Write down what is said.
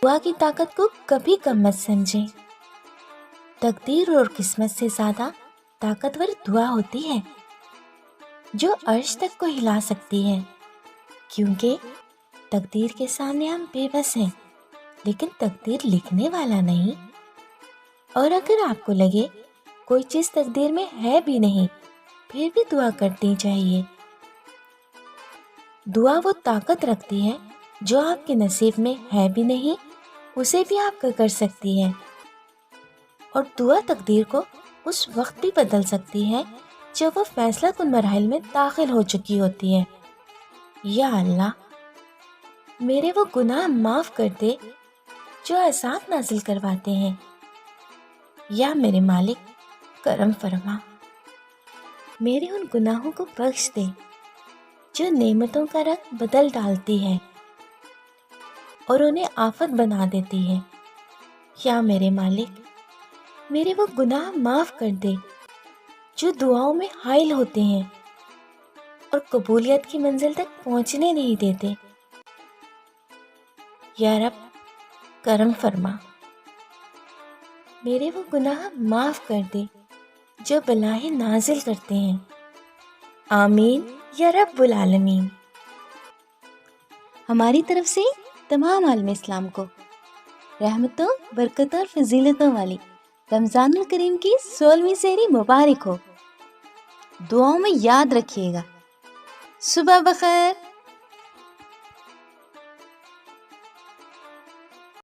دعا کی طاقت کو کبھی کم مت سمجھیں۔ تقدیر اور قسمت سے زیادہ طاقتور دعا ہوتی ہے جو عرش تک کو ہلا سکتی ہے، کیونکہ تقدیر کے سامنے ہم بے بس ہیں، لیکن تقدیر لکھنے والا نہیں۔ اور اگر آپ کو لگے کوئی چیز تقدیر میں ہے بھی نہیں، پھر بھی دعا کرنی چاہیے۔ دعا وہ طاقت رکھتی ہے جو آپ کے نصیب میں ہے بھی نہیں، اسے بھی آپ کا کر سکتی ہے، اور دعا تقدیر کو اس وقت بھی بدل سکتی ہے جب وہ فیصلہ کن مراحل میں داخل ہو چکی ہوتی ہے۔ یا اللہ، میرے وہ گناہ معاف کر دے جو عذاب نازل کرواتے ہیں۔ یا میرے مالک، کرم فرما، میرے ان گناہوں کو بخش دے جو نعمتوں کا رنگ بدل ڈالتی ہے اور انہیں آفت بنا دیتی ہے۔ یا میرے مالک، میرے وہ گناہ معاف کر دے جو دعاؤں میں حائل ہوتے ہیں اور قبولیت کی منزل تک پہنچنے نہیں دیتے۔ یا رب، کرم فرما، میرے وہ گناہ معاف کر دے جو بلائیں نازل کرتے ہیں۔ آمین یا رب العالمین۔ ہماری طرف سے تمام عالم اسلام کو رحمتوں، برکتوں اور فضیلتوں والی رمضان الکریم کی 16ویں سحری مبارک ہو۔ دعاؤں میں یاد رکھیے گا۔ صبح بخیر۔